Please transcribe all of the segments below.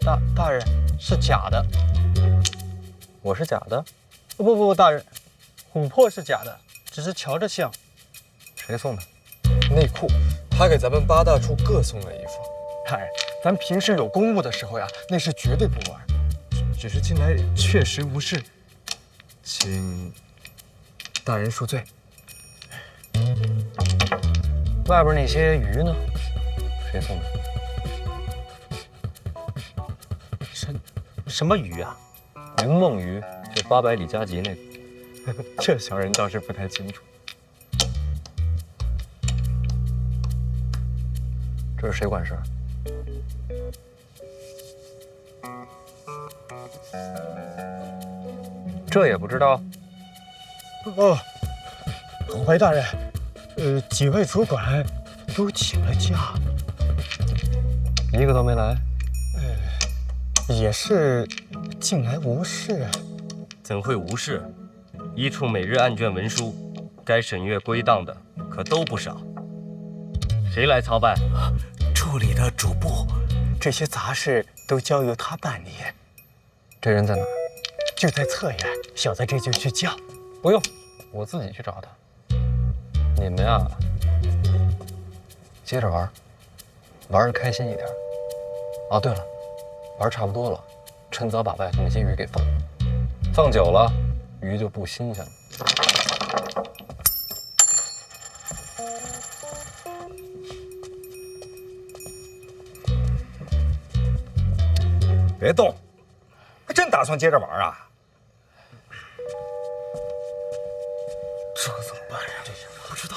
大人是假的。我是假的？不，大人，琥珀是假的，只是瞧着像。谁送的？内裤，他给咱们8大处各送了一副。大人，咱平时有公务的时候呀，那是绝对不玩。只是近来确实无事，请大人恕罪。外边那些鱼呢？谁送的？什么鱼啊？云梦鱼，就800里加急那个。这小人倒是不太清楚。这是谁管事？这也不知道？怀大人，几位主管都请了假，一个都没来。也是近来无事。怎会无事？一处每日案卷文书，该审阅归档的可都不少。谁来操办？处理的主簿，这些杂事都交由他办理。这人在哪儿？就在侧院，小子这就去叫。不用，我自己去找他。你们呀，接着玩，玩得开心一点。哦，对了，玩差不多了，趁早把外头那些鱼给放了。放久了，鱼就不新鲜了。别动，还真打算接着玩啊？这怎么办呀？这下不知道。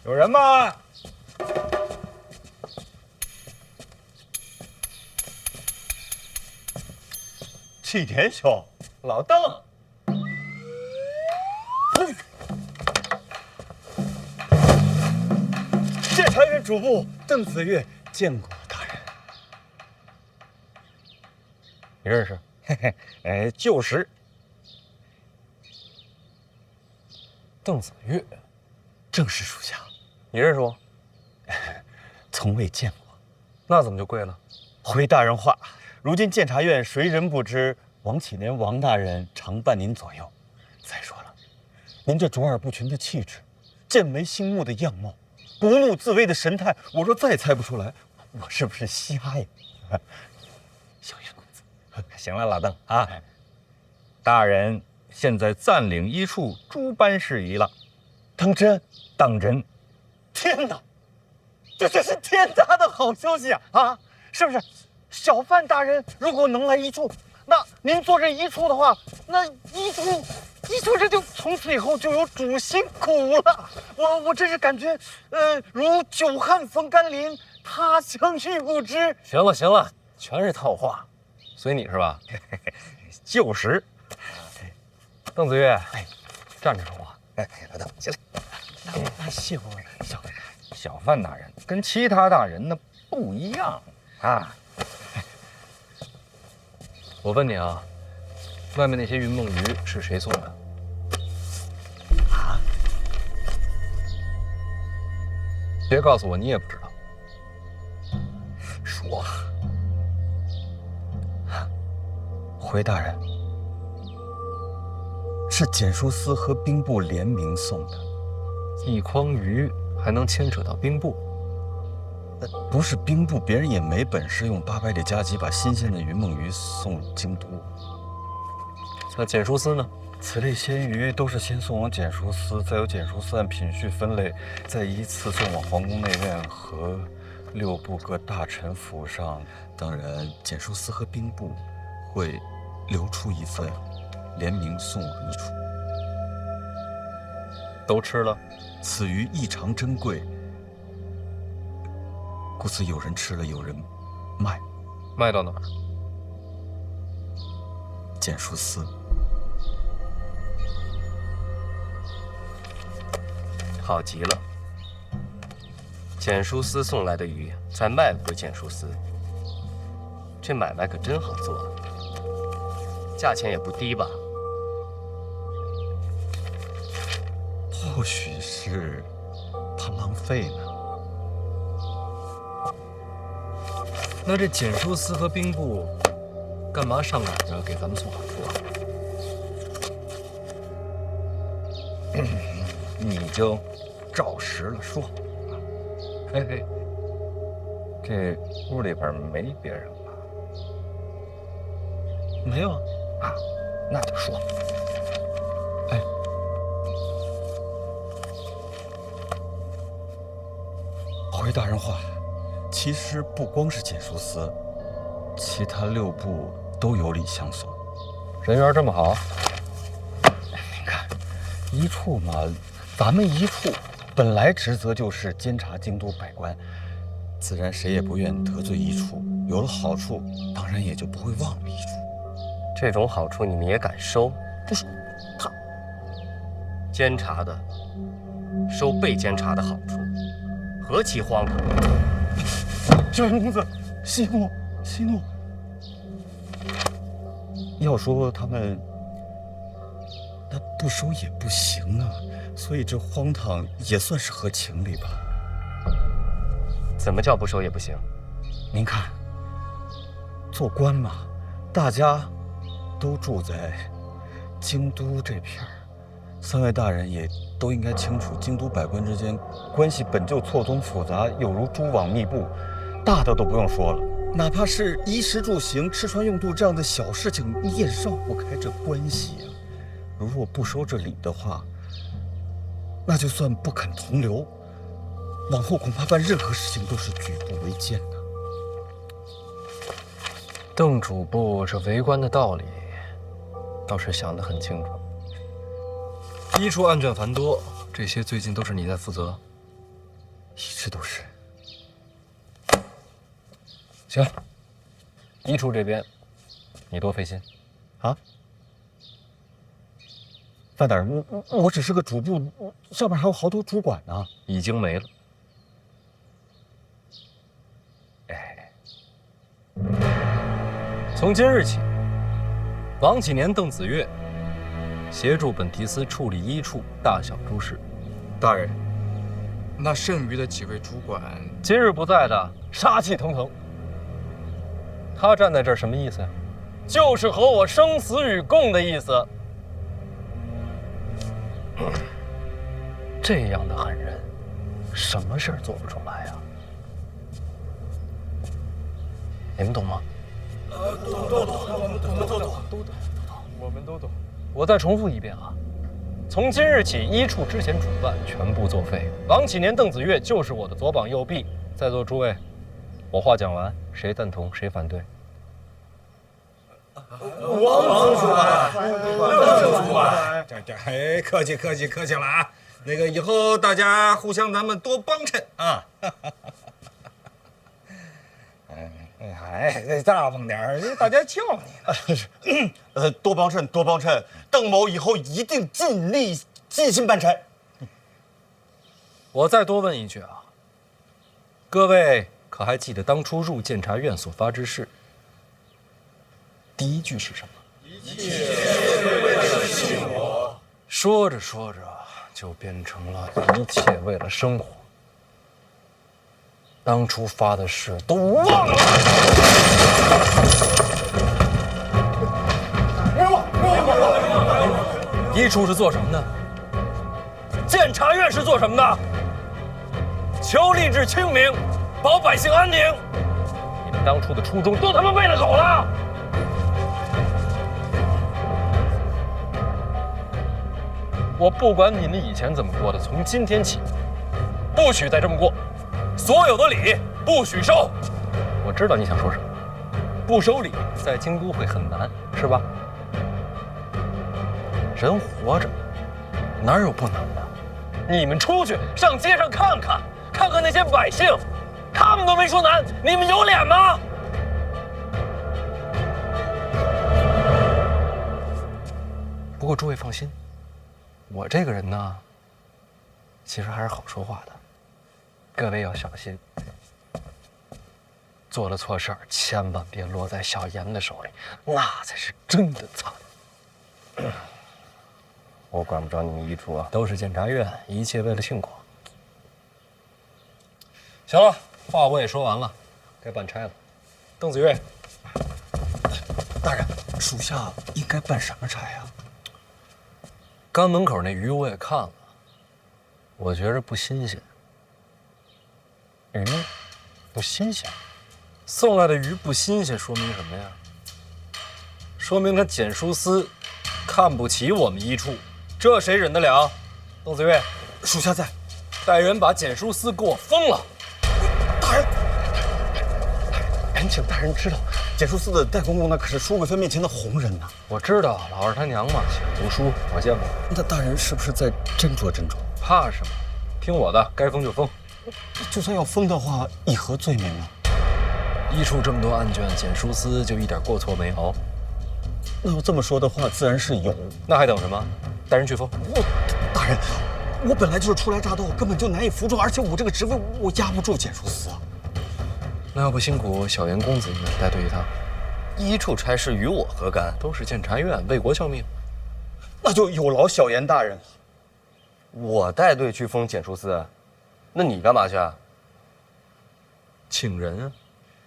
有人吗？启田兄，老邓，监察院主簿邓子越见过大人。你认识？嘿嘿，就是。邓子越，正是属下，你认识我？从未见过。那怎么就跪了？回大人话，如今监察院谁人不知王启年王大人常伴您左右。再说了，您这卓尔不群的气质，剑眉星目的样貌，不怒自威的神态，我若再猜不出来，我是不是瞎呀？小云公子，行了，老邓啊，大人现在暂领一处诸般事宜了。当真？当真。天哪，这是天大的好消息啊！啊，是不是？小范大人如果能来一处，那您做这一处的话，那一处这就从此以后就有主心骨了。我真是感觉，如久旱逢甘霖，他乡遇故知。行了，全是套话。随你是吧？就是。邓子越，站着说话。老邓，起来。谢过小范大人跟其他大人呢不一样啊。我问你啊，外面那些云梦鱼是谁送的？啊？别告诉我你也不知道。说。回大人，是检书司和兵部联名送的。一筐鱼还能牵扯到兵部？不是兵部，别人也没本事用800里加急把新鲜的云梦鱼送京都。那检书司呢？此类鲜鱼都是先送往检书司，再由检书司按品序分类，再依次送往皇宫内院和6部各大臣府上。当然，检书司和兵部会留出一份，联名送往一处。都吃了。此鱼异常珍贵，故此有人吃了，有人卖。卖到哪儿？检书司。好极了，简书司送来的鱼再卖回简书司，这买卖可真好做，价钱也不低吧？或许是怕浪费呢。那这简书司和兵部干嘛上赶着给咱们送好处啊？你就照实了说。嘿嘿，这屋里边没别人吧？没有啊，那就说。回大人话，其实不光是简书司，其他6部都有礼相送。人缘这么好？您看，一处嘛，咱们一处本来职责就是监察京都百官，自然谁也不愿得罪一处。有了好处，当然也就不会忘了一处。这种好处你们也敢收？不是，他监察的收被监察的好处，何其荒唐！这位公子，息怒，息怒。要说他们，那不收也不行啊，所以这荒唐也算是合情理吧。怎么叫不收也不行？您看，做官嘛，大家都住在京都这片儿，3位大人也都应该清楚，京都百官之间关系本就错综复杂，有如蛛网密布。大的都不用说了，哪怕是衣食住行、吃穿用度这样的小事情，你也绕不开这关系啊。如果不收这礼的话，那就算不肯同流，往后恐怕办任何事情都是举步维艰的。邓主簿这为官的道理，倒是想得很清楚。一处案卷繁多，这些最近都是你在负责。一直都是。行，一处这边，你多费心。啊，范大人，我只是个主簿，上面还有好多主管呢。已经没了。哎，从今日起，王启年、邓子越协助本提司处理一处大小诸事。大人，那剩余的几位主管，今日不在的，杀气腾腾。他站在这儿什么意思呀？就是和我生死与共的意思。这样的狠人，什么事儿做不出来呀？你们懂吗？我们都懂。我再重复一遍啊，从今日起，一处之前主办全部作废。王启年、邓子越就是我的左膀右臂。在座诸位，我话讲完，谁赞同，谁反对？王主管，邓主管，这客气了啊！那个以后大家互相咱们多帮衬啊！大方点儿，大家叫你呢。多帮衬，多帮衬。邓某以后一定尽力尽心办差。我再多问一句啊，各位可还记得当初入监察院所发之誓？第一句是什么？一切为了信我。说着说着就变成了一切为了生活。当初发的誓都忘了。一处是做什么的？监察院是做什么的？求吏治清明，保百姓安宁。你们当初的初衷都他妈喂了狗了！我不管你们以前怎么过的，从今天起，不许再这么过。所有的礼不许收。我知道你想说什么，不收礼在京都会很难，是吧？人活着哪有不难的？你们出去上街上看看，看看那些百姓，他们都没说难，你们有脸吗？不过诸位放心，我这个人呢，其实还是好说话的。各位要小心，做了错事儿千万别落在小严的手里，那才是真的惨。我管不着你们一处啊。都是检察院，一切为了庆功。行了，话我也说完了，该办差了。邓子岳，大人，属下应该办什么差呀？刚门口那鱼我也看了，我觉着不新鲜。鱼不新鲜，送来的鱼不新鲜，说明什么呀？说明他检书司看不起我们一处，这谁忍得了？邓子岳，属下在。带人把检书司给我封了。大人，恳请大人知道，检书司的戴公公那可是书贵妃面前的红人呐。我知道，老二他娘嘛，喜欢读书，我见过。那大人是不是再斟酌斟酌？怕什么？听我的，该封就封。就算要封的话，以何罪名呢？一处这么多案卷，检书司就一点过错没有？那要这么说的话，自然是有。那还等什么？带人去封。大人，我本来就是初来乍到，根本就难以服众，而且我这个职位我压不住检书司啊。那要不辛苦小严公子你们带队一趟？一处差事与我何干？都是检察院，为国效命。那就有劳小严大人了。我带队去封检书司，那你干嘛去啊？请人啊，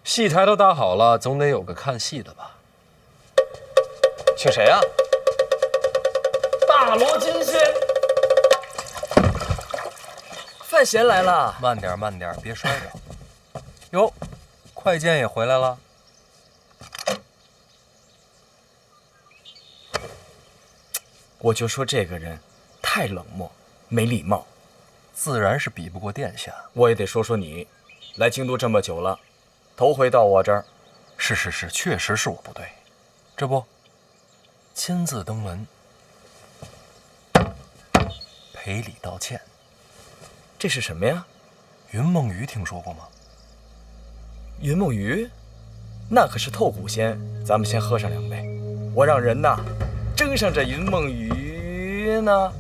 戏台都搭好了，总得有个看戏的吧？请谁啊？大罗金仙。范闲来了。慢点，慢点，别摔着。哟，快剑也回来了。我就说这个人太冷漠，没礼貌。自然是比不过殿下。我也得说说你，来京都这么久了，头回到我这儿。是，确实是我不对。这不，亲自登门，赔礼道歉。这是什么呀？云梦鱼听说过吗？云梦鱼，那可是透骨仙。咱们先喝上2杯，我让人呐蒸上这云梦鱼呢。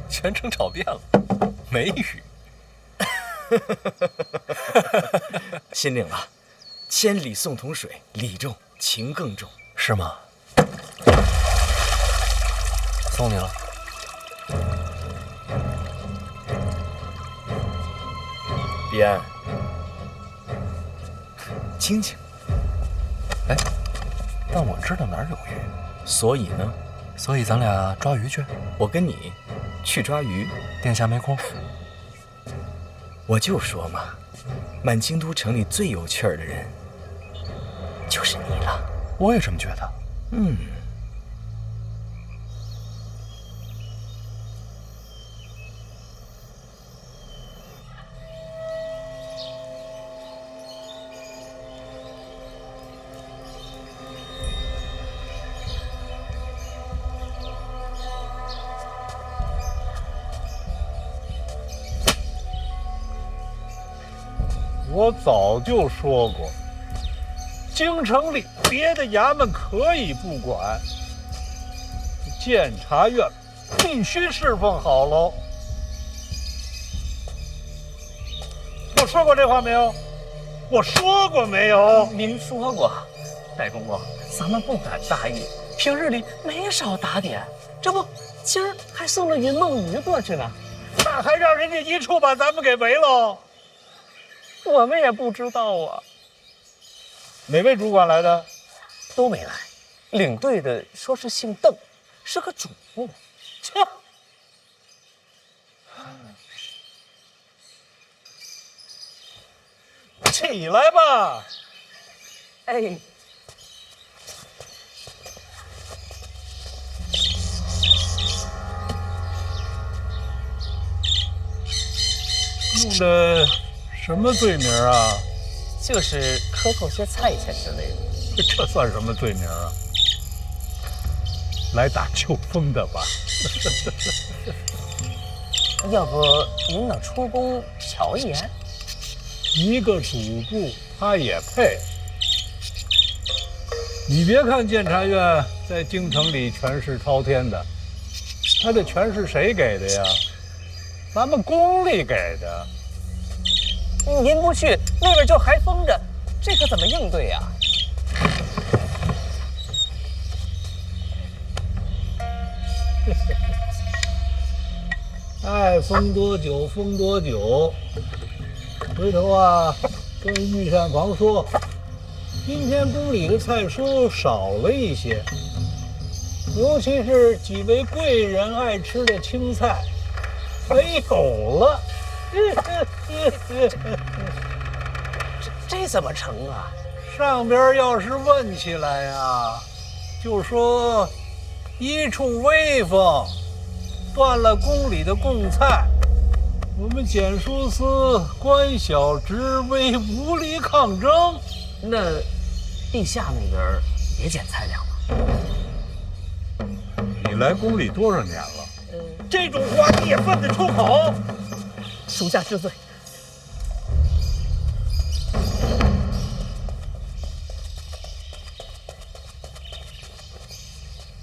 全程炒变了，美语。心领了，千里送桶水，礼重情更重。是吗？送你了。彼岸，清清。哎，但我知道哪儿有鱼，所以呢？所以咱俩抓鱼去。我跟你去抓鱼。殿下没空。我就说嘛，满京都城里最有趣儿的人就是你了。我也这么觉得。我早就说过，京城里别的衙门可以不管，监察院必须侍奉好喽。我说过这话没有？我说过没有？您说过，戴公公，咱们不敢大意，平日里没少打点，这不今儿还送了云梦鱼过去呢，那还让人家一处把咱们给围喽？我们也不知道啊。哪位主管来的？都没来，领队的说是姓邓，是个主簿。切，起来吧。哎，用的什么罪名啊？就是克扣些菜钱之类的。这算什么罪名啊？来打秋风的吧。要不您能出宫瞧一眼？一个主簿，他也配？你别看监察院在京城里权势滔天的，那这全是谁给的呀？咱们宫里给的。您不去，那边就还封着，这可怎么应对呀？爱封多久封多久。回头啊，跟御膳房说，今天宫里的菜蔬少了一些，尤其是几位贵人爱吃的青菜，没有了。这怎么成啊？上边要是问起来呀，就说一处威风，断了宫里的贡菜，我们检书司官小职微，无力抗争。那地下那边也减菜粮了？你来宫里多少年了？这种话你也分得出口？属下知罪。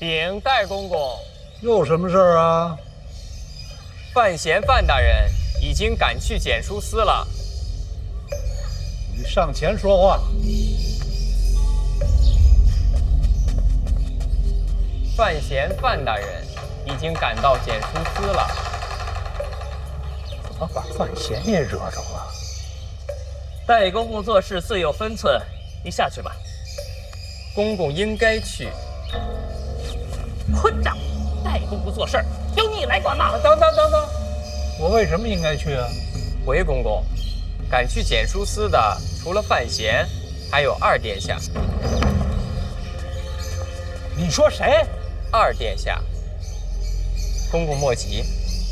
禀戴公公，又什么事儿啊？范闲范大人已经赶去检书司了。你上前说话。范闲范大人已经赶到检书司了。怎么把范闲也惹着了？戴公公做事自有分寸，你下去吧。公公应该去。混账！戴公公做事由你来管吗？等，我为什么应该去啊？回公公，赶去检书司的除了范闲，还有二殿下。你说谁？二殿下。公公莫急，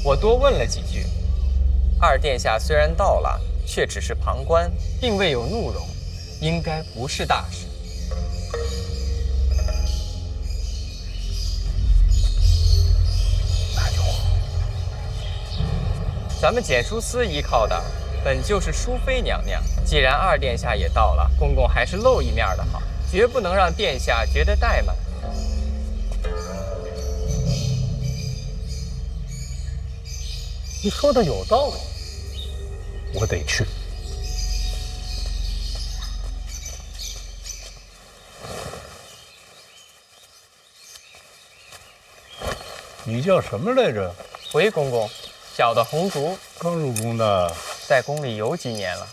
我多问了几句。二殿下虽然到了，却只是旁观，并未有怒容，应该不是大事。那就好。咱们检书司依靠的本就是淑妃娘娘，既然二殿下也到了，公公还是露一面的好，绝不能让殿下觉得怠慢。你说的有道理，我得去。你叫什么来着？回公公，小的红烛，刚入宫的。在宫里有几年了。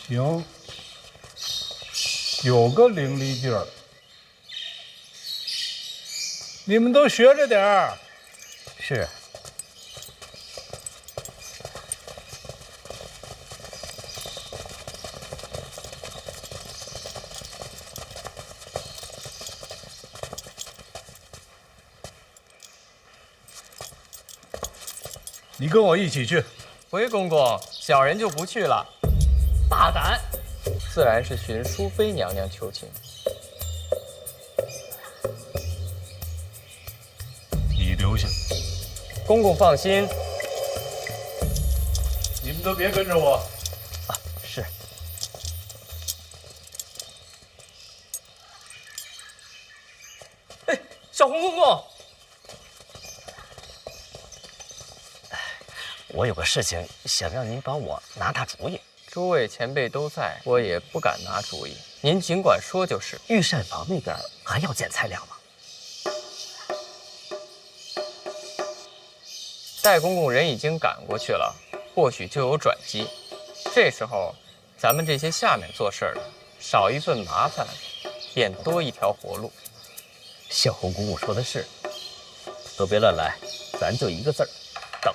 行，有个伶俐劲儿。你们都学着点儿。是。你跟我一起去。回公公，小人就不去了。大胆！自然是寻淑妃娘娘求情。你留下。公公放心，你们都别跟着我。是。哎，小红公公。我有个事情想让您帮我拿主意。诸位前辈都在，我也不敢拿主意。您尽管说就是。御膳房那边还要减菜粮吗？戴公公人已经赶过去了，或许就有转机。这时候，咱们这些下面做事的，少一份麻烦，便多一条活路。小红公公说的是，都别乱来，咱就一个字儿，等。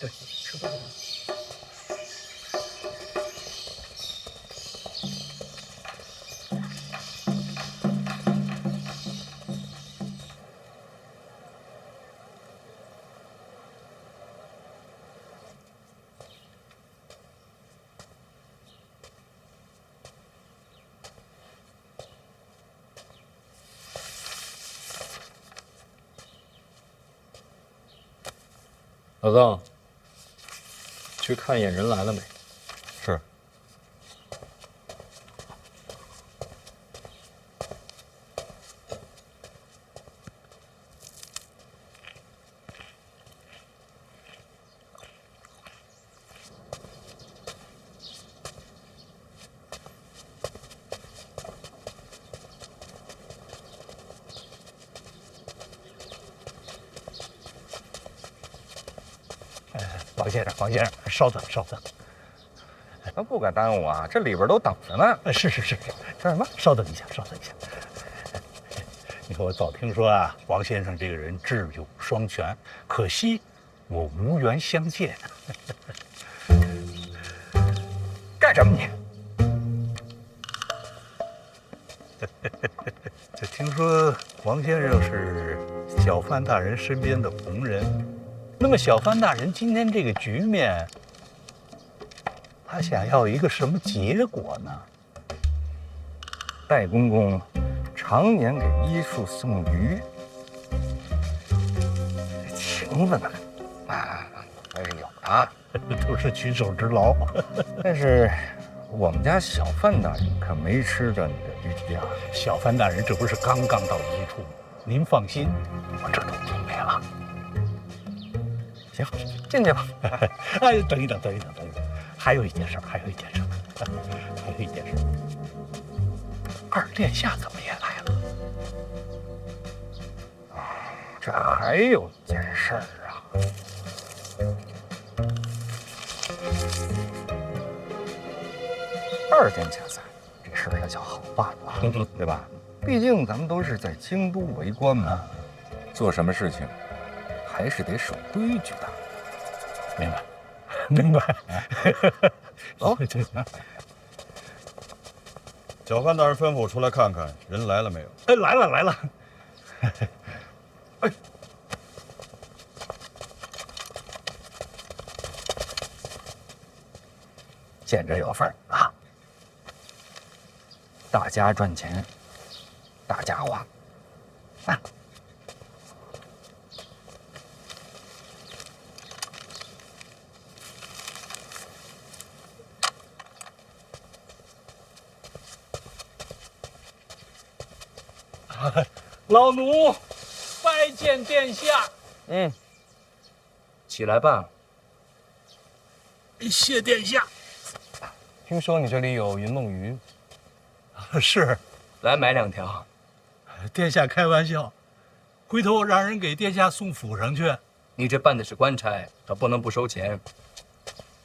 对，吃饭。老邓，去看一眼人来了没？是。王先生，王先生，稍等，稍等。那不敢耽误啊，这里边都等着呢。是，这什么？稍等一下，稍等一下。你看，我早听说啊，王先生这个人智勇双全，可惜我无缘相见。干什么你？这听说王先生是小范大人身边的红人，那么小范大人今天这个局面，他想要一个什么结果呢？戴公公常年给医术送鱼，这情分啊，还是有的啊，都是举手之劳。但是我们家小范大人可没吃着你的鱼鸡啊。小范大人这不是刚刚到医处吗？您放心，我这都准备了。行，进去吧。哎，等一等，还有一件事，二殿下怎么也来了？这还有一件事儿啊。二殿下在，这事儿也就好办了，对吧？毕竟咱们都是在京都为官嘛，做什么事情还是得守规矩的。明白。走，小范大人吩咐我出来看看，人来了没有？哎，来了。哎，见着有份儿啊！大家赚钱，大家花。啊，老奴拜见殿下。起来吧。谢殿下。听说你这里有云梦鱼，是，来买2条。殿下开玩笑，回头让人给殿下送府上去。你这办的是官差，可不能不收钱。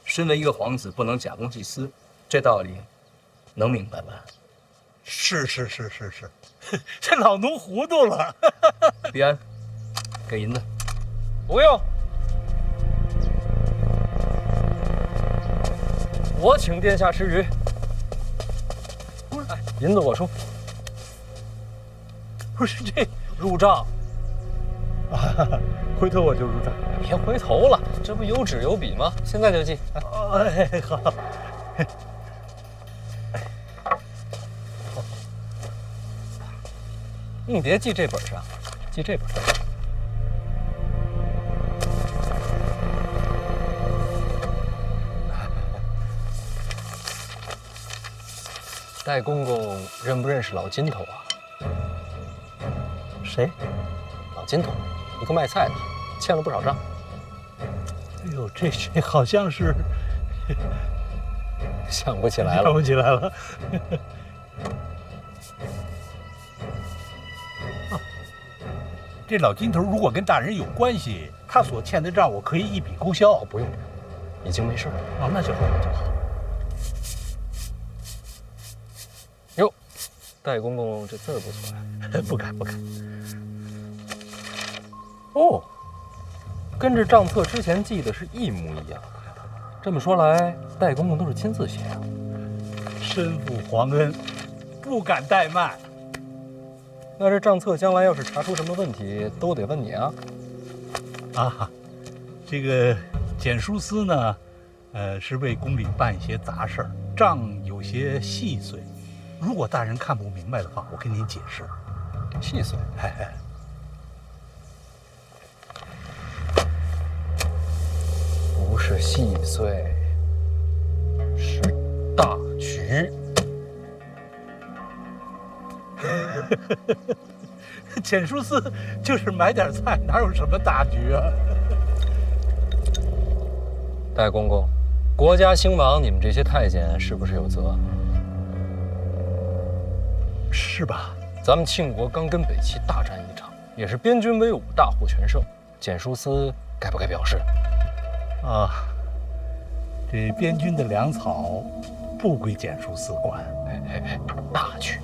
身为一个皇子，不能假公济私，这道理能明白吧？是，这老奴糊涂了。必安，给银子。不用。我请殿下吃鱼。哎，银子我出。不是这入账。回头我就入账。别回头了，这不有纸有笔吗？现在就记。哎，好。你别记这本上，记这本。戴公公认不认识老金头啊？谁？老金头，一个卖菜的，欠了不少账。哎呦，这好像是想不起来了。想不起来了。这老金头如果跟大人有关系，他所欠的账我可以一笔勾销。不用，已经没事了。哦，那就好，那就好。哟，戴公公这字儿不错呀。不敢。哦，跟这账册之前记的是一模一样。这么说来，戴公公都是亲自写啊。身负皇恩，不敢怠慢。那这账册将来要是查出什么问题，都得问你啊。啊，这个简书司呢，是为宫里办一些杂事儿，账有些细碎。如果大人看不明白的话，我跟您解释。细碎，不是细碎，是大局。简书司就是买点菜，哪有什么大局啊？戴公公，国家兴亡，你们这些太监是不是有责？是吧？咱们庆国刚跟北齐大战一场，也是边军威武，大获全胜。简书司该不该表示？啊，这边军的粮草不归简书司管。大去，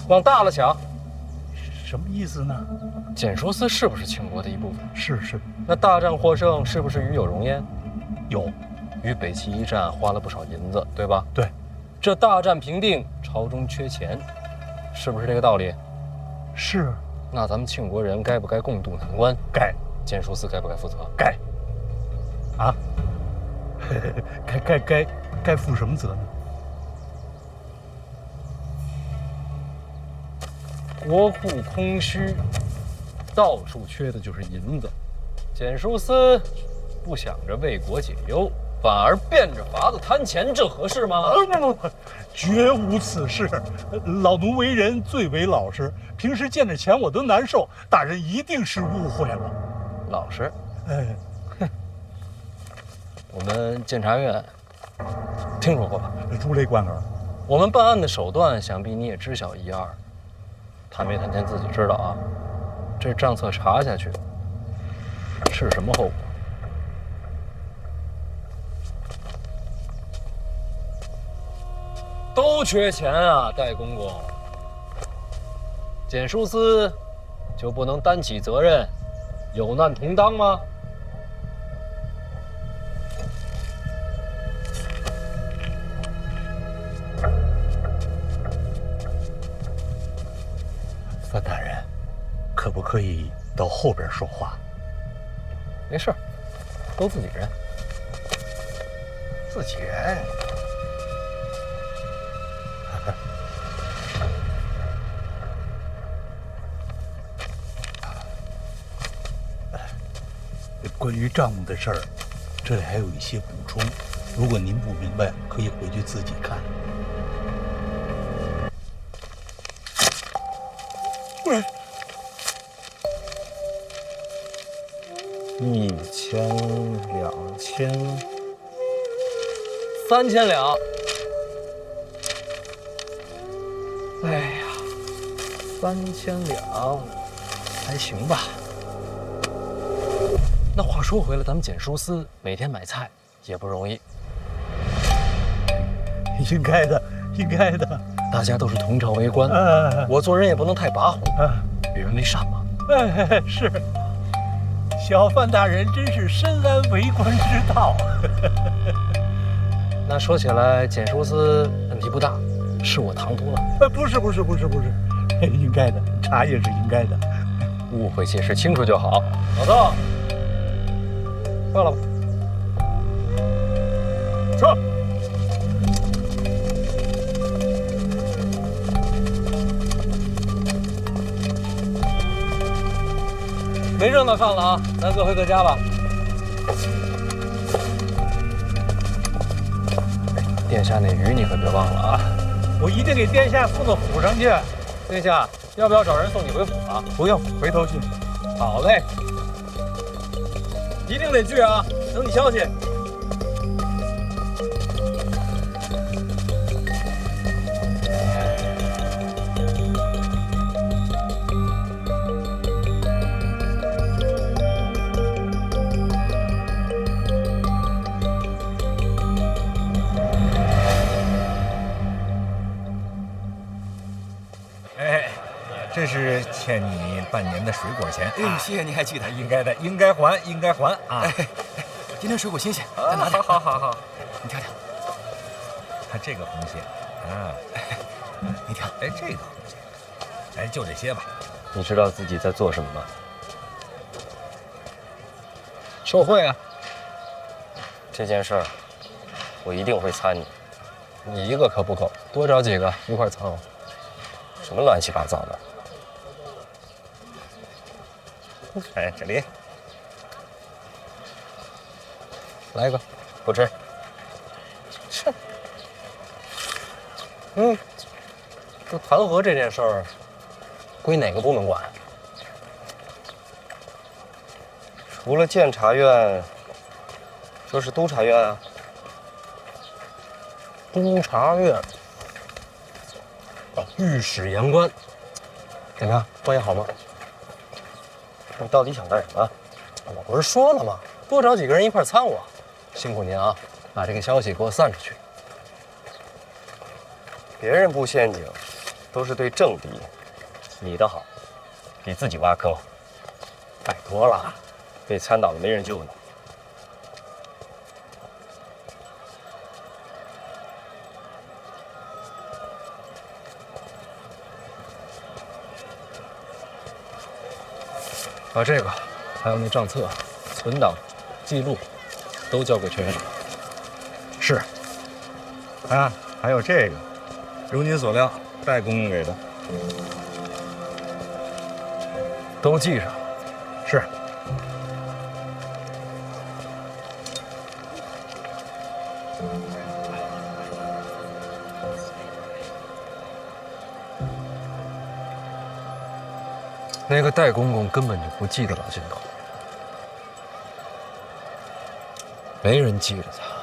往大了想，什么意思呢？简书司是不是秦国的一部分？是，那大战获胜是不是与有荣焉？有。与北齐一战花了不少银子，对吧？对。这大战平定，朝中缺钱，是不是这个道理？是。那咱们庆国人该不该共度难关？该。简书司该不该负责？该。啊？该负什么责呢？国库空虚，到处缺的就是银子。简书司不想着为国解忧，反而变着法子贪钱，这合适吗？不，绝无此事。老奴为人最为老实，平时见着钱我都难受。大人一定是误会了。老实？哎，我们监察院听说过吧？如雷贯耳。我们办案的手段，想必你也知晓一二。贪没贪钱自己知道啊。这账册查下去，是什么后果？都缺钱啊，戴公公。简书司就不能担起责任，有难同当吗？范大人，可不可以到后边说话？没事，都自己人。自己人。关于账目的事儿，这里还有一些补充，如果您不明白，可以回去自己看。喂，1000、2000、3000两。哎呀，3000两，还行吧。那话说回来，咱们简书司每天买菜也不容易。应该的，应该的。大家都是同朝为官，我做人也不能太跋扈，与人为善嘛。是。小范大人真是深谙为官之道。那说起来，简书司问题不大，是我唐突了。不是，应该的，茶也是应该的。误会解释清楚就好。老邓，饿了吧？说。没热闹看了啊，咱各回各家吧。殿下那鱼你可别忘了啊！我一定给殿下送到府上去。殿下，要不要找人送你回府啊？不用，回头去。好嘞，一定得去啊！等你消息。这是欠你半年的水果钱。谢谢您还记得，应该的，应该还，应该还啊！今天水果新鲜，再拿点。好，你挑挑。看这个红线啊，你挑。这个红线，就这些吧。你知道自己在做什么吗？受贿啊！这件事儿，我一定会参与。你一个可不够，多找几个一块掺和。什么乱七八糟的？这里来一个，不吃。这弹劾这件事儿，归哪个部门管？除了监察院，就是督察院啊。督察院，御史言官，怎么样？关系好吗？你到底想干什么？我不是说了吗？多找几个人一块掺和。辛苦您啊！把这个消息给我散出去。别人布陷阱，都是对政敌，你的好，给自己挖坑。拜托了，被参倒了没人救你。把这个，还有那账册、存档、记录，都交给全省。是。啊，还有这个，如您所料，戴公公给的。都记上。是。那个戴公公根本就不记得老金头，没人记着他。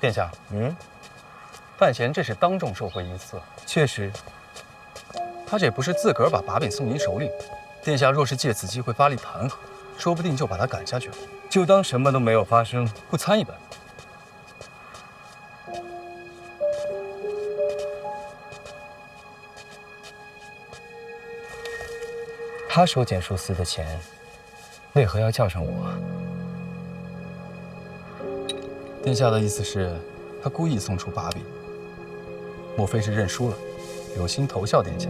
殿下，范闲这是当众受贿一次，确实，他这也不是自个儿把把柄送您手里。殿下若是借此机会发力弹劾，说不定就把他赶下去了。就当什么都没有发生，不参一本。他收检术司的钱，为何要叫上我？殿下的意思是，他故意送出把柄，莫非是认输了，有心投效殿下？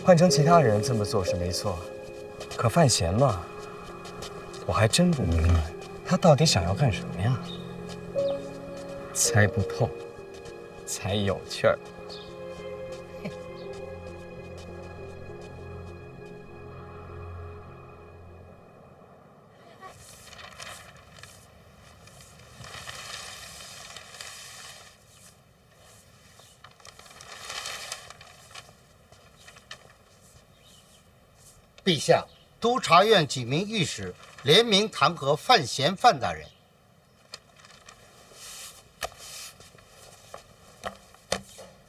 换成其他人这么做是没错，可范闲嘛，我还真不明白，他到底想要干什么呀？猜不透，才有趣儿。陛下，督察院几名御史联名弹劾范闲范大人。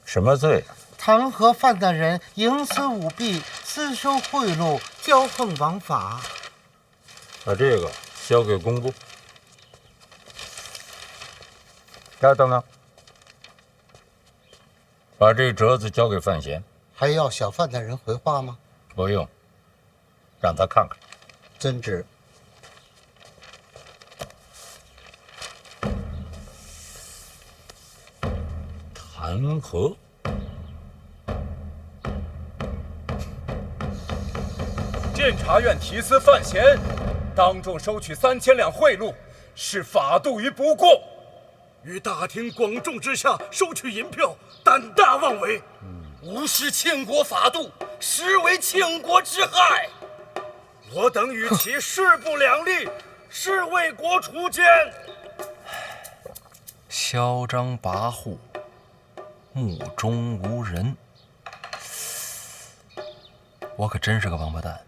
什么罪？弹劾范大人营私舞弊、私收贿赂、骄横枉法。把这个交给工部。等等，把这折子交给范闲。还要小范大人回话吗？不用。让他看看，遵旨。弹劾。监察院提司范闲，当众收取3000两贿赂，是法度于不顾。于大庭广众之下收取银票，胆大妄为，无视庆国法度，实为庆国之害。我等与其势不两立，是为国除奸。嚣张跋扈，目中无人。我可真是个王八蛋。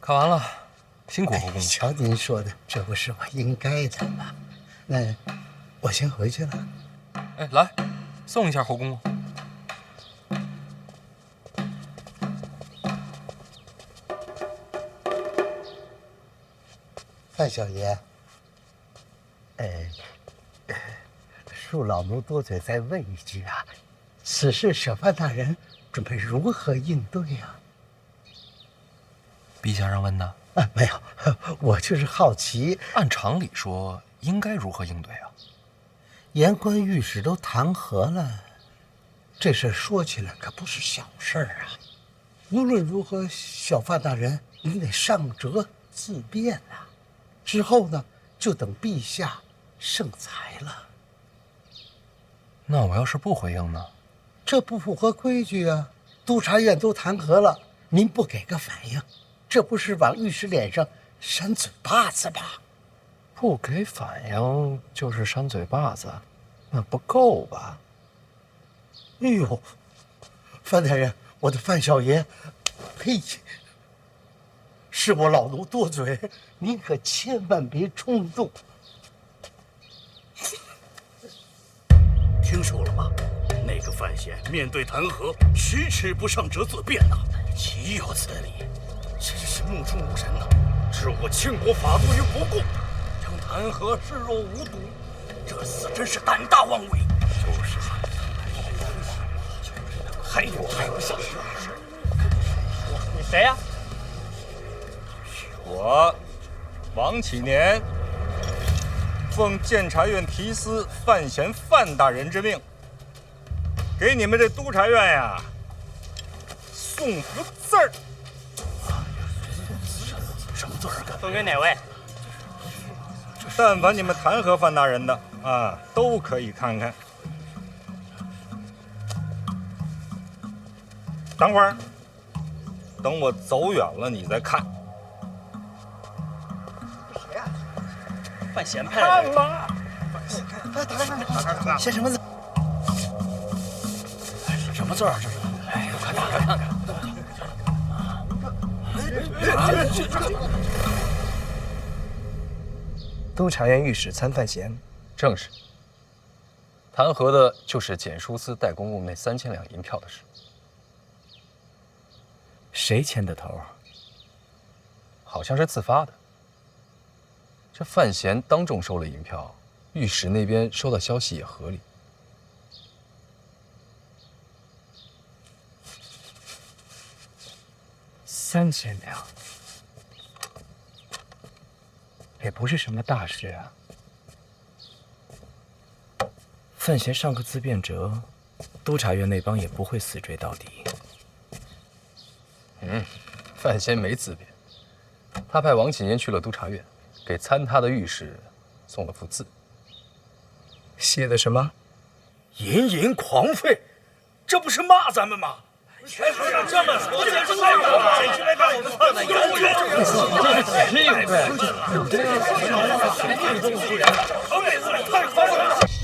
看完了，辛苦后宫。瞧您说的，这不是我应该的吗？那我先回去了。哎，来，送一下后宫吗？范小爷，恕老奴多嘴，再问一句啊，此事小范大人准备如何应对啊？陛下让问的？没有，我就是好奇。按常理说，应该如何应对啊？言官御史都弹劾了，这事说起来可不是小事儿啊。无论如何，小范大人您得上折自辩啊。之后呢，就等陛下圣裁了。那我要是不回应呢？这不符合规矩啊！督察院都弹劾了，您不给个反应，这不是往御史脸上扇嘴巴子吗？不给反应就是扇嘴巴子，那不够吧？哎呦，范大人，我的范小爷，呸！是我老奴多嘴，您可千万别冲动。听说了吗？那个范闲面对弹劾，迟迟不上折自辩呐，岂有此理！真是目中无人呐，置我倾国法度于不顾，将弹劾视若无睹，这厮真是胆大妄为。就是，还不像是。你谁呀？我王启年，奉监察院提司范闲范大人之命，给你们这督察院呀送幅字儿。什么字儿啊？送给哪位？但凡你们弹劾范大人的啊，都可以看看。等会儿，等我走远了你再看。范闲派来的。看吧，写什么字？什么字啊？这是？哎，快打开看看。督察院御史参范闲，正是。弹劾的就是简书司代公公那3000两银票的事。谁牵的头？好像是自发的。这范闲当众收了银票，御史那边收到消息也合理。3000两，也不是什么大事啊。范闲上个自辩折，督察院那帮也不会死追到底。范闲没自辩，他派王启年去了督察院，给参他的御史送了幅字。写的什么？淫淫狂吠，这不是骂咱们吗？这么说，简直太过分了！简直来把我们判了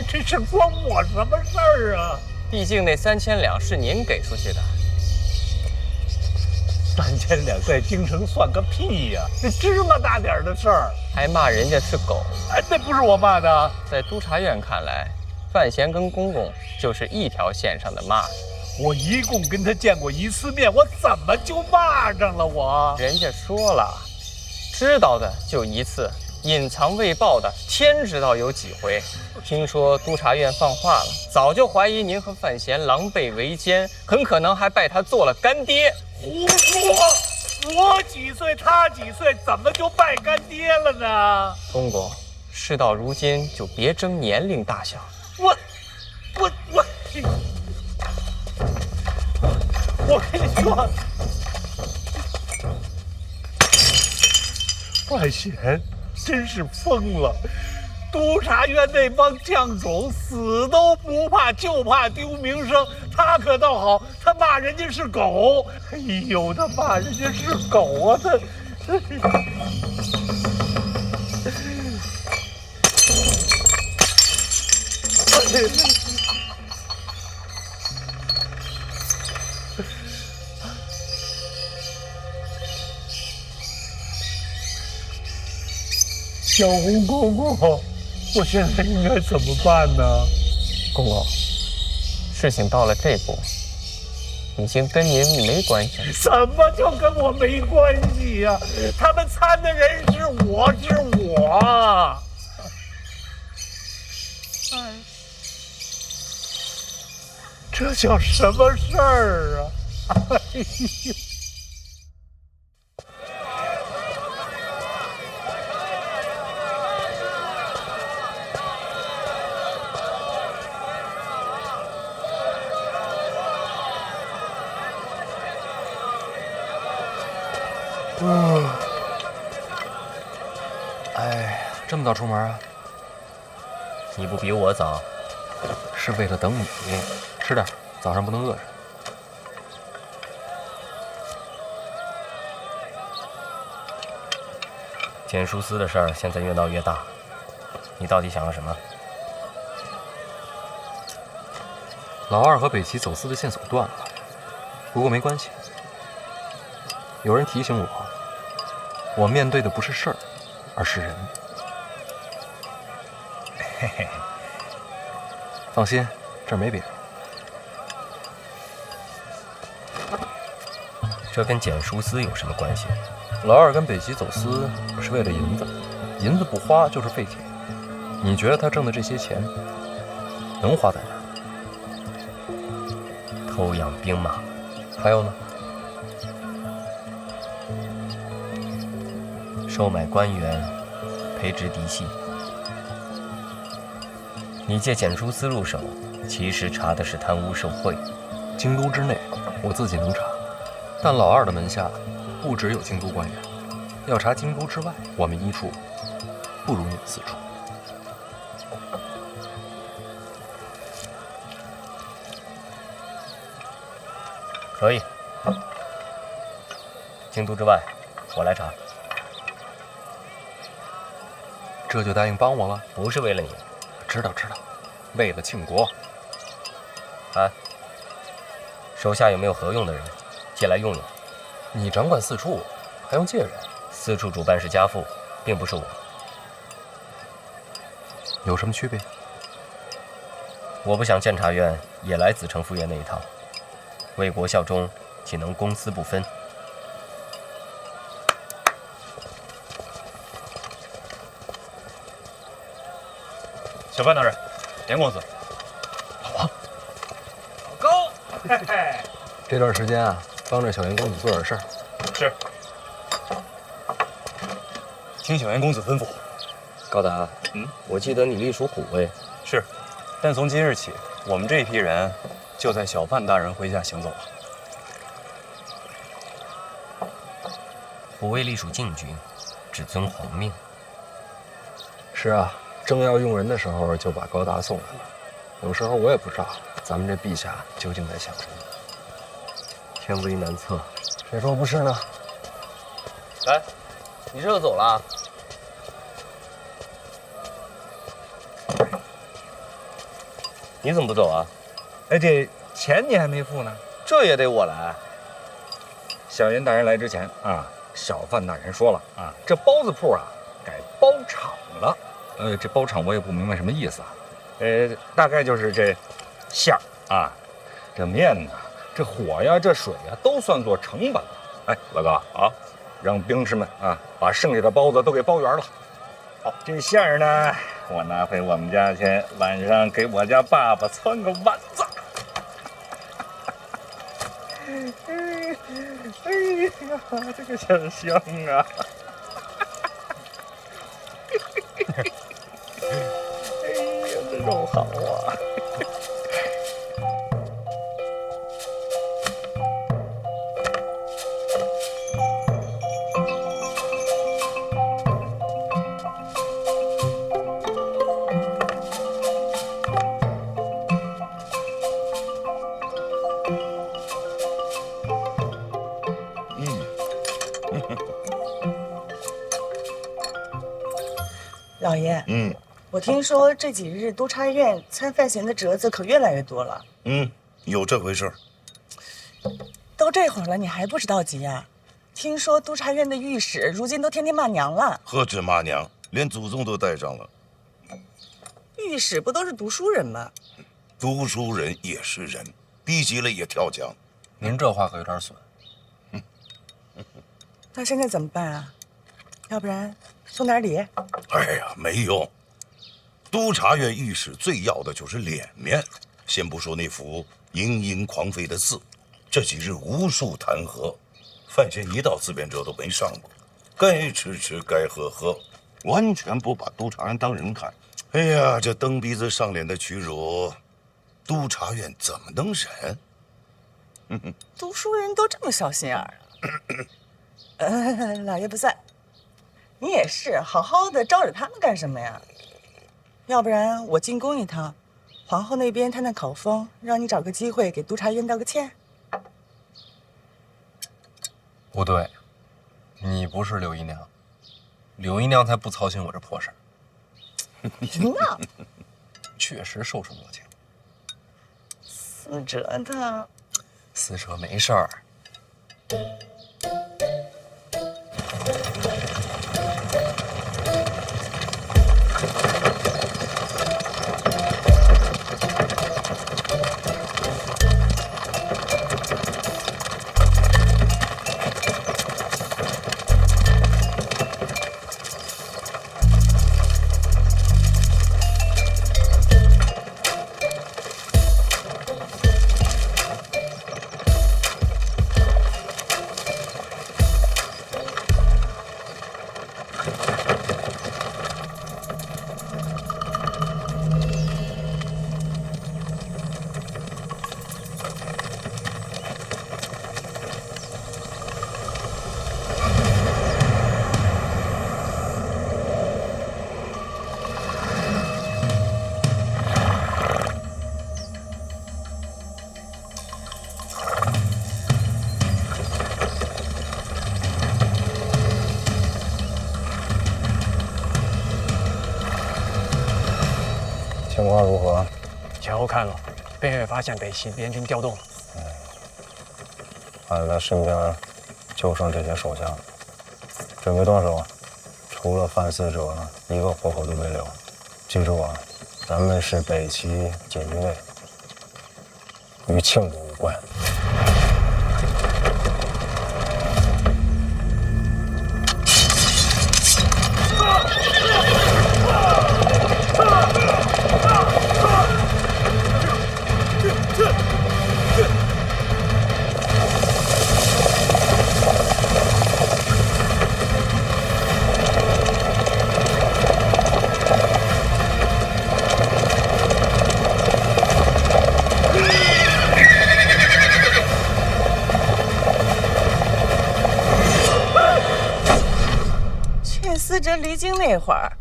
这是关我什么事儿啊？毕竟那3000两是您给出去的。 3000两在京城算个屁呀！这芝麻大点的事儿，还骂人家是狗。哎，那不是我骂的。在督察院看来，范闲跟公公就是一条线上的蚂蚱。我一共跟他见过1次面，我怎么就骂上了我？人家说了，知道的就1次，隐藏未报的天知道有几回。听说督察院放话了，早就怀疑您和范闲狼狈为奸，很可能还拜他做了干爹。 胡说！我几岁，他几岁，怎么就拜干爹了呢？公公，事到如今就别争年龄大小。我跟你说，范闲真是疯了。督察院那帮将种死都不怕，就怕丢名声。他可倒好，他骂人家是狗。哎呦，他骂人家是狗啊！他。小红公公，我现在应该怎么办呢？公公，事情到了这步，已经跟您没关系了。什么就跟我没关系呀？他们参的人是我。哎，这叫什么事儿啊？哎呦！哎，这么早出门啊？你不比我早，是为了等你。吃点，早上不能饿着。简书司的事儿现在越闹越大，你到底想要什么？老二和北齐走私的线索断了，不过没关系。有人提醒我，我面对的不是事儿，而是人。嘿嘿，放心，这儿没别人。这跟简书司有什么关系？老二跟北齐走私是为了银子，银子不花就是废铁。你觉得他挣的这些钱能花在哪儿？偷养兵马，还有呢？收买官员，培植嫡系。你借简书司入手，其实查的是贪污受贿。京都之内，我自己能查，但老二的门下不只有京都官员，要查京都之外，我们一处不如你们四处。可以，京都之外，我来查。这就答应帮我了？不是为了你，知道，为了庆国。啊，手下有没有合用的人，借来用用。你掌管四处，还用借人？四处主办是家父，并不是我。有什么区别？我不想监察院也来子承父业那一套，为国效忠，岂能公私不分？小范大人，严公子，老王，老高，嘿嘿，这段时间啊，帮着小严公子做点事儿。是，请小严公子吩咐。高达，我记得你隶属虎卫。是，但从今日起，我们这一批人就在小范大人麾下行走了。虎卫隶属禁军，只遵皇命。是啊。正要用人的时候，就把高达送来了。有时候我也不知道咱们这陛下究竟在想什么。天危难测，谁说不是呢？来，你这就走了？你怎么不走啊？哎，这钱你还没付呢，这也得我来。小严大人来之前啊，小范大人说了啊，这包子铺啊改包场了。这包场我也不明白什么意思啊。大概就是这馅儿啊，这面呢，这火呀，这水呀，都算作成本了。哎，老高啊，让兵士们啊把剩下的包子都给包圆了。好，这馅儿呢，我拿回我们家去，晚上给我家爸爸汆个丸子。哎呀，这个馅儿香啊！哎呀，这肉好啊！老爷，我听说这几日督察院参犯闲的折子可越来越多了。有这回事儿。都这会儿了，你还不知道急呀？听说督察院的御史如今都天天骂娘了。何止骂娘，连祖宗都带上了。御史不都是读书人吗？读书人也是人，逼急了也跳墙。您这话可有点损。那现在怎么办啊？要不然送点礼？哎呀，没用。督察院御史最要的就是脸面。先不说那幅盈盈狂飞的字，这几日无数弹劾，范闲一道自辩者都没上过，该吃吃，该喝喝，完全不把督察院当人看。哎呀，这蹬鼻子上脸的屈辱，督察院怎么能忍？读书人都这么小心眼儿啊？老爷不在，你也是好好的招惹他们干什么呀？要不然我进宫一趟，皇后那边探探口风，让你找个机会给督察院道个歉。不对，你不是柳姨娘，柳姨娘才不操心我这破事儿。您呐，确实受宠若惊。死折腾。死蛇没事儿。情况如何？前后看了，北越发现北齐联军调动了。看来身边就剩这些手下了。准备动手，除了犯死者，一个活口都别留。记住啊，咱们是北齐锦衣卫，与庆国无关。死者离京那会儿，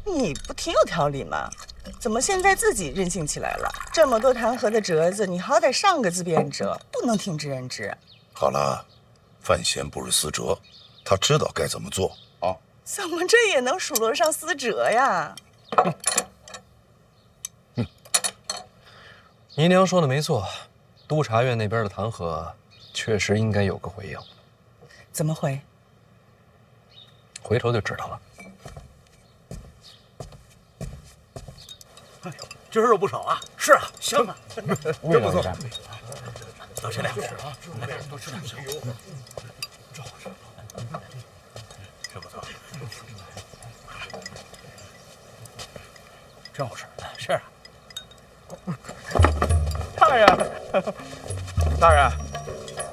你不挺有条理吗？怎么现在自己任性起来了？这么多弹劾的折子，你好歹上个自辩者，不能听之任之。好了，范闲不是死者，他知道该怎么做啊。怎么这也能数落上死者呀？姨娘说的没错，督察院那边的弹劾确实应该有个回应。怎么回？回头就知道了。哎呦，今儿肉不少啊！是啊，香啊，真不错。多吃点啊，多吃点。哎呦，真不错，真好吃。是啊。大人，大人，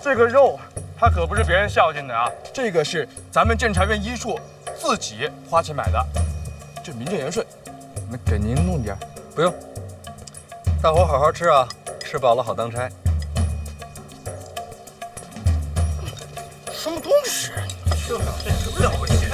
这个肉它可不是别人孝敬的啊，这个是咱们监察院医处自己花钱买的，这名正言顺。那给您弄点。不用，大伙好好吃啊，吃饱了好当差。什么东西？这了不起！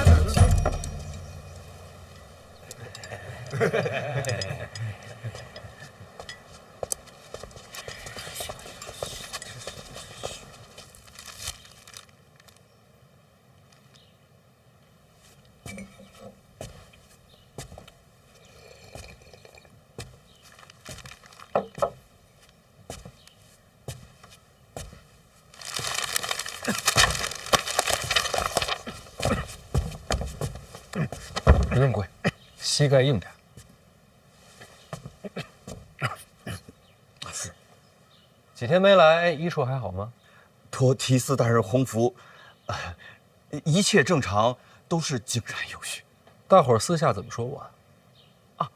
不用跪，膝盖硬点。是。几天没来，医处还好吗？托提司大人洪福，一切正常，都是井然有序。大伙儿私下怎么说我啊？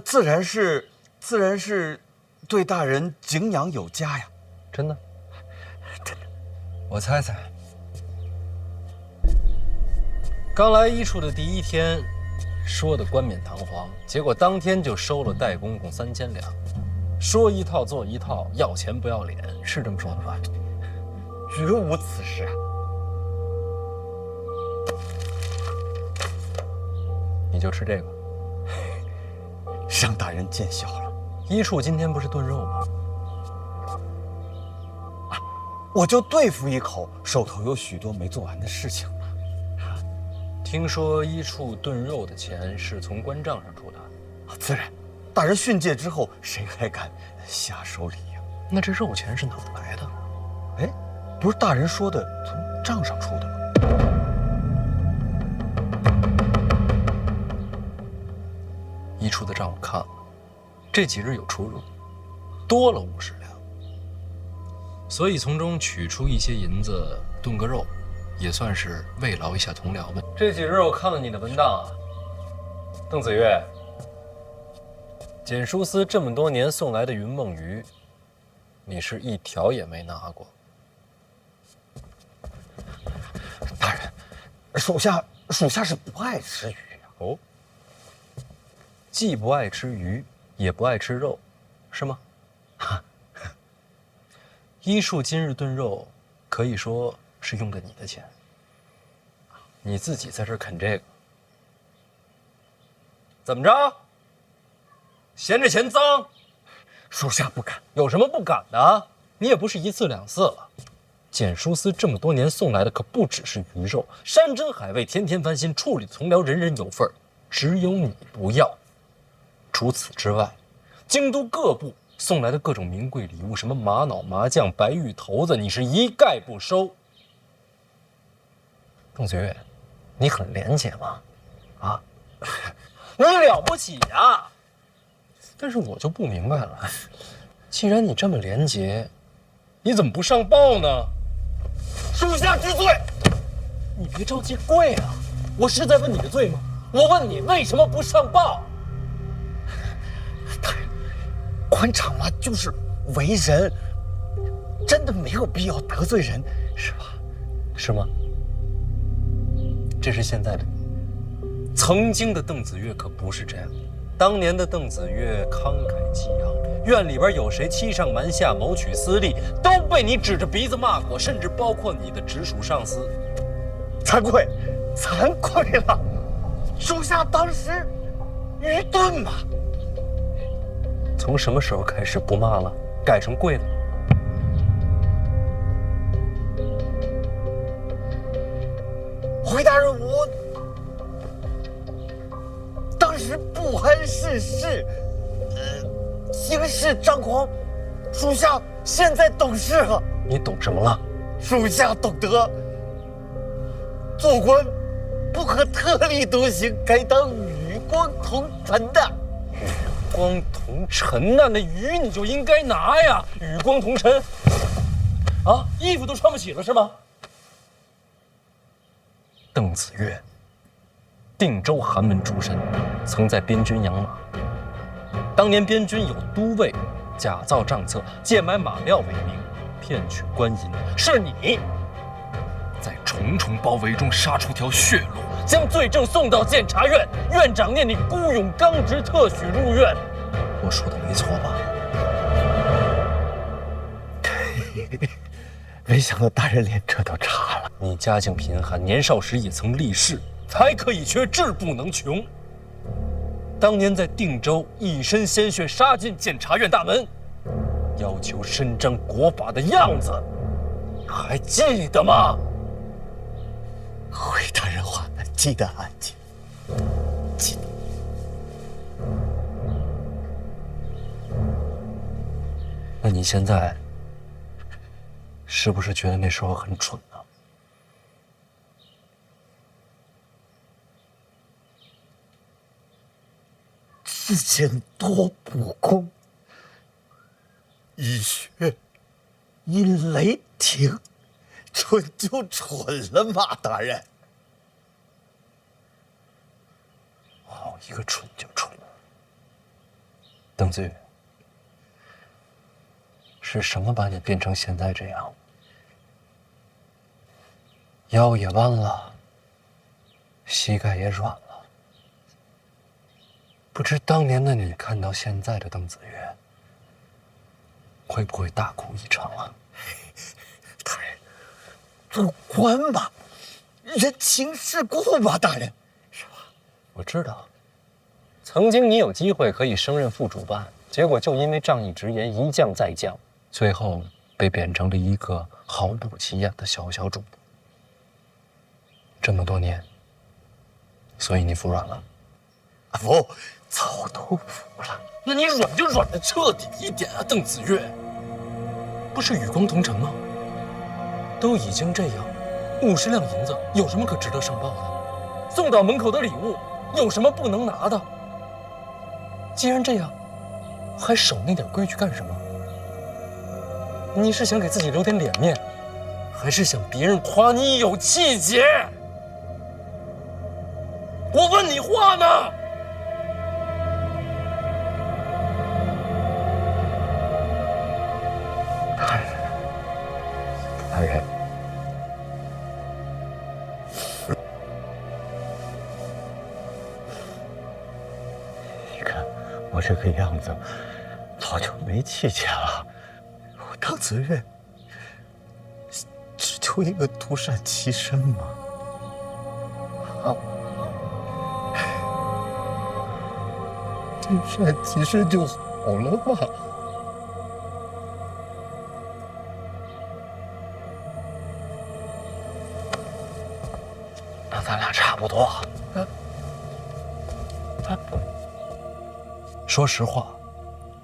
自然是对大人敬仰有加呀。真的？真的。我猜猜。刚来医处的第一天，说的冠冕堂皇，结果当天就收了戴公公3000两，说一套做一套，要钱不要脸，是这么说的吧？绝无此事啊！你就吃这个，让大人见笑了。医处今天不是炖肉吗？我就对付一口，手头有许多没做完的事情嘛。听说医处炖肉的钱是从官账上出的，自然。大人训诫之后，谁还敢下手礼呀？那这肉钱是哪儿来的？哎，不是大人说的从账上出的吗？医处的账我看了，这几日有出入，多了50两，所以从中取出一些银子炖个肉，也算是慰劳一下同僚们。这几日我看了你的文档啊，邓子越，简书司这么多年送来的云梦鱼，你是一条也没拿过。大人，属下是不爱吃鱼呀。哦，既不爱吃鱼，也不爱吃肉，是吗？医处今日炖肉，可以说是用的你的钱。你自己在这儿啃这个，怎么着？嫌这钱脏？属下不敢。有什么不敢的？你也不是1次2次了。简书司这么多年送来的可不只是鱼肉，山珍海味，天天翻新，处理从僚人人有份儿，只有你不要。除此之外，京都各部送来的各种名贵礼物，什么玛瑙、麻将、白玉头子，你是一概不收。邓子越，你很廉洁吗？啊，你了不起呀！但是我就不明白了，既然你这么廉洁，你怎么不上报呢？属下知罪。你别着急跪啊！我是在问你的罪吗？我问你为什么不上报？大人，官场嘛，就是为人，真的没有必要得罪人，是吧？是吗？这是现在的你，曾经的邓子越可不是这样。当年的邓子越慷慨激昂，院里边有谁欺上瞒下、谋取私利，都被你指着鼻子骂过，甚至包括你的直属上司。惭愧了，属下当时愚钝嘛。从什么时候开始不骂了，改成跪了？回大人，我当时不谙世事，行事张狂，属下现在懂事了。你懂什么了？属下懂得，做官不可特立独行，该当与光同尘的。与光同尘呐，那鱼你就应该拿呀！与光同尘，啊，衣服都穿不起了是吗？邓子越，定州寒门出身，曾在边军养马。当年边军有都尉假造账册，贱买马料为名，骗取官银。是你，在重重包围中杀出条血路，将罪证送到监察院。院长念你孤勇刚直，特许入院。我说的没错吧？没想到大人连这都查了。你家境贫寒，年少时也曾立誓，才可以缺，志不能穷。当年在定州，一身鲜血杀进监察院大门，要求伸张国法的样子，还记得吗？回大人话，记得啊，记得。你现在是不是觉得那时候很蠢呢？之前多不公，一血因雷霆，蠢就蠢了马大人。好一个蠢就蠢了。邓子宇，是什么把你变成现在这样？腰也弯了，膝盖也软了。不知当年的你看到现在的邓子月，会不会大哭一场啊？大人，做官嘛，人情世故嘛，大人，是吧？我知道，曾经你有机会可以升任副主办，结果就因为仗义直言，一降再降，最后被贬成了一个毫不起眼的小主播。这么多年，所以你服软了？不，早都服了。那你软就软的彻底一点啊，邓子月！不是与公同城吗？都已经这样，50两银子有什么可值得上报的？送到门口的礼物有什么不能拿的？既然这样，还守那点规矩干什么？你是想给自己留点脸面，还是想别人夸你有气节？我问你话呢！大人，你看我这个样子，早就没气节了。我邓子月只求一个独善其身嘛。啊，独善其身就好了嘛。咱俩差不多。说实话，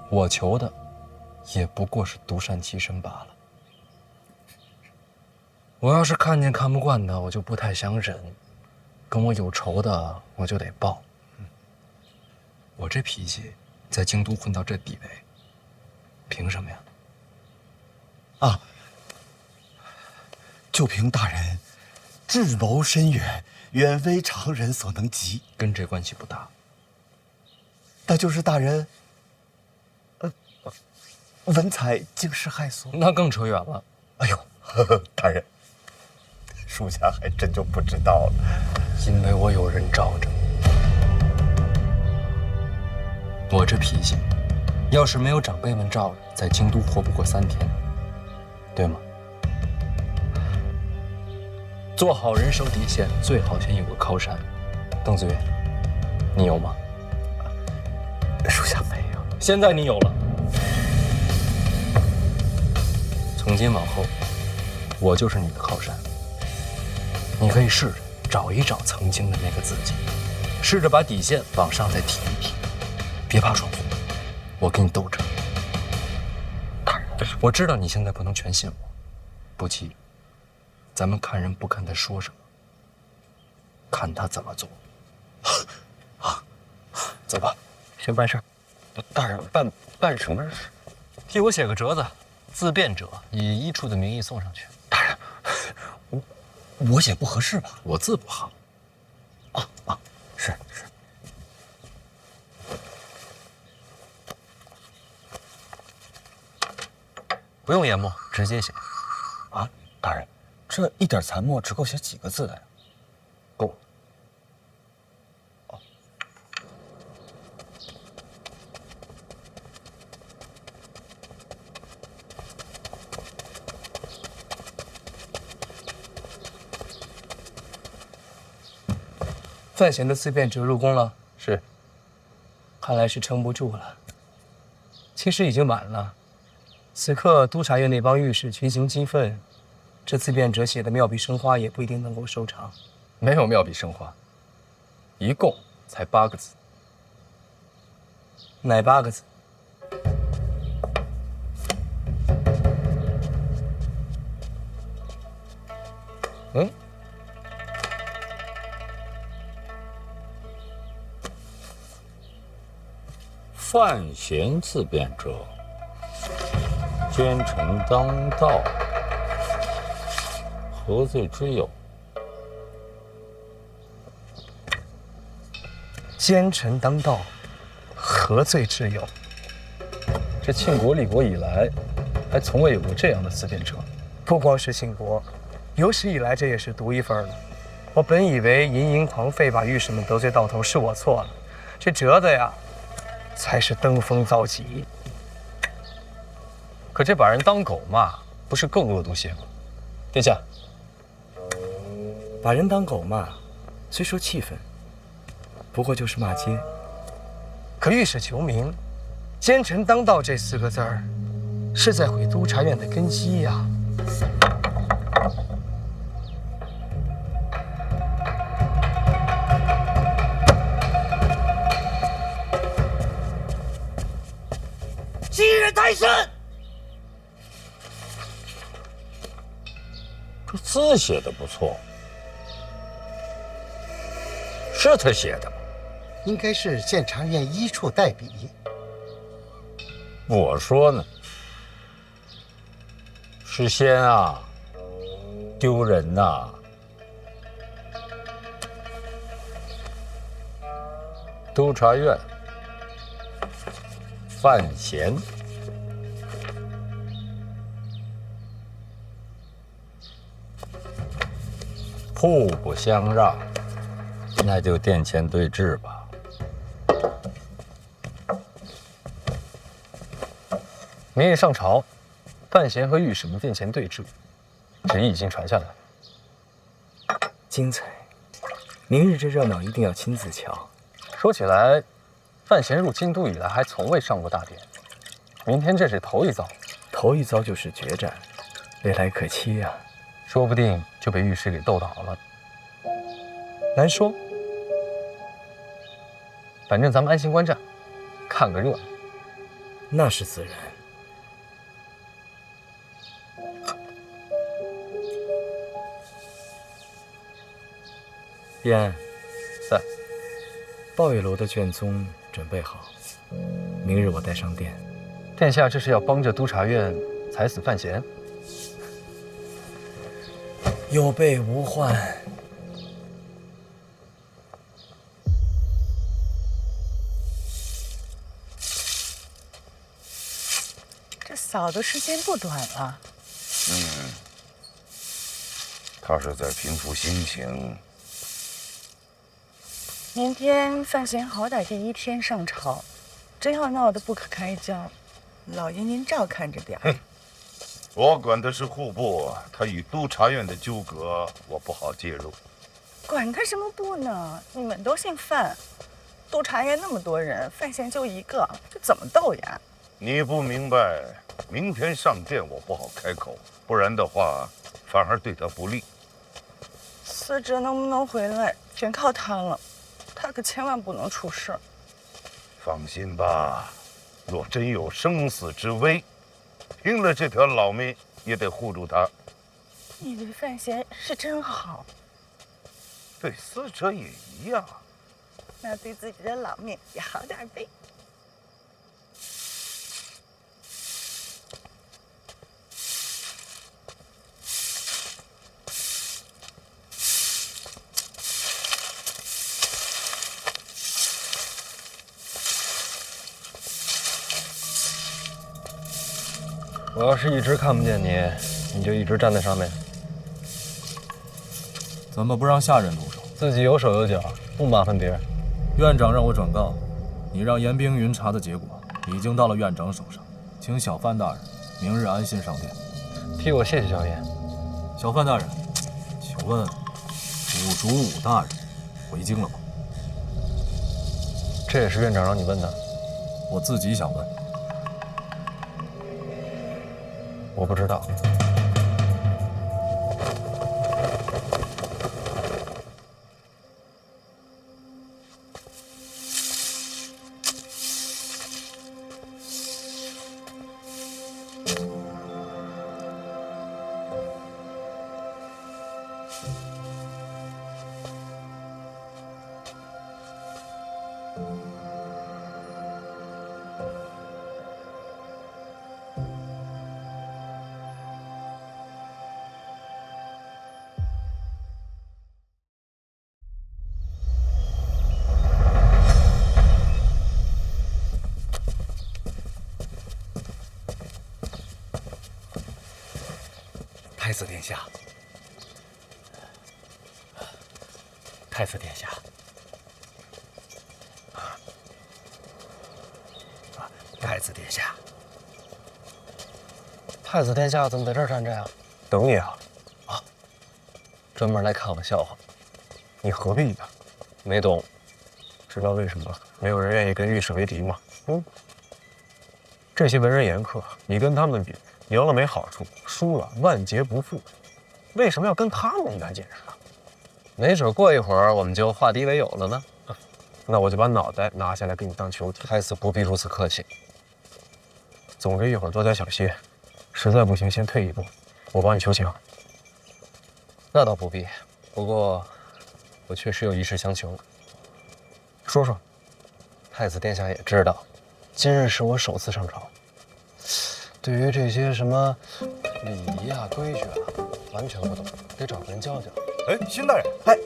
我求的也不过是独善其身罢了。我要是看见看不惯的，我就不太想忍；跟我有仇的，我就得报。我这脾气，在京都混到这地位，凭什么呀？啊，就凭大人智谋深远，远非常人所能及。跟这关系不大。那就是大人，文采惊世骇俗，那更扯远了。哎呦，大人，属下还真就不知道了。因为我有人罩着。我这脾气，要是没有长辈们罩着，在京都活不过3天，对吗？做好人守底线，最好先有个靠山。邓子月，你有吗？属下没有。现在你有了。从今往后，我就是你的靠山。你可以试着找一找曾经的那个自己，试着把底线往上再提一提，别怕闯祸，我跟你斗着。我知道你现在不能全信我，不急，咱们看人不看他说什么，看他怎么做。啊，走吧，先办事儿。大人，办什么事？替我写个折子，自辩者以一处的名义送上去。大人，我写不合适吧？我字不好。是。不用研墨，直接写。啊，大人，这一点残墨只够写几个字的呀？够了。范闲的自辩者入宫了，是。看来是撑不住了。其实已经晚了。此刻督察院那帮御史群情激愤，这自辩者写的妙笔生花也不一定能够收场。没有妙笔生花，一共才8个字。哪8个字？嗯，范闲自辩者，奸臣当道，何罪之有？奸臣当道，何罪之有？这庆国立国以来，还从未有过这样的自辩者。不光是庆国，有史以来这也是独一份了。我本以为淫淫狂吠把御史们得罪到头，是我错了。这折子呀，才是登峰造极。可这把人当狗骂，不是更恶毒些吗？殿下，把人当狗骂，虽说气愤，不过就是骂街。可御史求名，奸臣当道这4个字儿，是在毁督察院的根基呀。昔日太甚！这字写的不错，是他写的吗？应该是监察院一处代笔。我说呢，诗仙啊，丢人呐！督察院范闲，互不相让，那就殿前对质吧。明日上朝，范闲和御史们殿前对质，旨意已经传下来。精彩！明日这热闹一定要亲自瞧。说起来，范闲入京都以来还从未上过大典，明天这是头一遭。头一遭就是决战，未来可期呀。说不定就被御史给斗倒了，难说。反正咱们安心观战，看个热闹。那是自然。毕安，在。抱月楼的卷宗准备好，明日我带上殿。殿下这是要帮着督察院裁死范闲？有备无患。这嫂子时间不短了。他是在平复心情。明天范闲好歹第1天上朝，真要闹得不可开交，老爷您照看着点儿。我管的是户部，他与督察院的纠葛，我不好介入。管他什么部呢？你们都姓范，督察院那么多人，范闲就一个，这怎么斗呀？你不明白，明天上殿我不好开口，不然的话，反而对他不利。司职能不能回来，全靠他了。他可千万不能出事。放心吧，若真有生死之危，拼了这条老命也得护住他。你对范闲是真好，对死者也一样。那对自己的老命也好点呗。我要是一直看不见你，你就一直站在上面。怎么不让下人动手？自己有手有脚，不麻烦别人。院长让我转告，你让严冰云查的结果已经到了院长手上，请小范大人明日安心上殿。替我谢谢小燕。小范大人，请问武主武大人回京了吗？这也是院长让你问的。我自己想问。我不知道。太子殿下，太子殿下，太子殿下，太子殿下怎么在这儿站着呀？等你啊！啊，专门来看我笑话。你何必呢？没懂。知道为什么没有人愿意跟御史为敌吗？这些文人言客，你跟他们比，赢了没好处，输了万劫不复。为什么要跟他们一般见识啊？没准过一会儿我们就化敌为友了呢。那我就把脑袋拿下来给你当球体。太子不必如此客气。总之一会儿多加小心，实在不行先退一步，我帮你求情。那倒不必，不过我确实有一事相求。说说。太子殿下也知道，今日是我首次上朝，对于这些什么礼仪啊、规矩啊，完全不懂，得找个人教教。哎，辛大人，哎，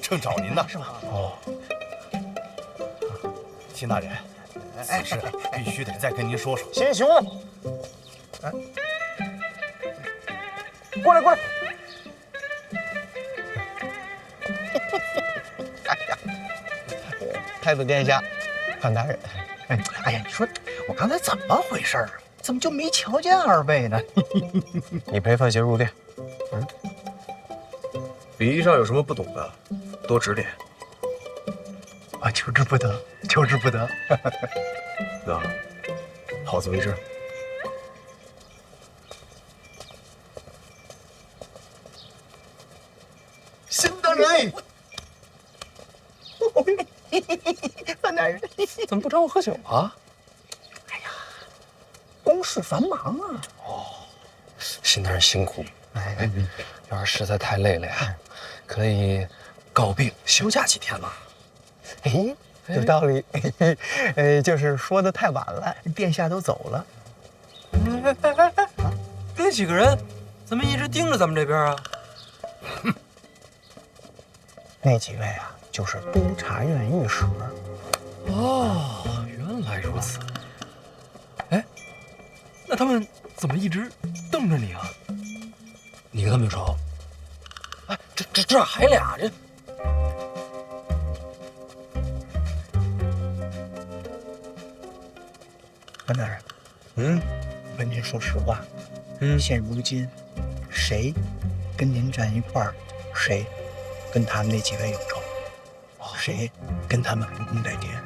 正找您呢。是吗？哦，辛大人，此事必须得再跟您说说。秦雄，过来过来。太子殿下，范大人，哎呀，你说我刚才怎么回事啊？怎么就没瞧见二位呢？你陪范闲入殿。礼仪上有什么不懂的，多指点。啊，求之不得，求之不得。那好自为之。辛大人，范大人，怎么不找我喝酒啊？哎呀，公事繁忙啊。哦，辛大人辛苦。哎，要是实在太累了呀，可以告病休假几天嘛。哎，有道理。就是说的太晚了，殿下都走了。那几个人怎么一直盯着咱们这边啊？那几位啊，就是督察院御史。哦，原来如此。哎，那他们怎么一直瞪着你啊？你跟他们有仇？哎，这还俩人。范大人，问您说实话，现如今谁跟您站一块儿，谁跟他们那几位有仇，谁跟他们不共戴天？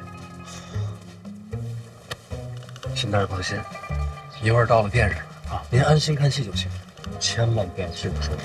辛大人放心，一会儿到了殿上啊，您安心看戏就行，千万别细数说。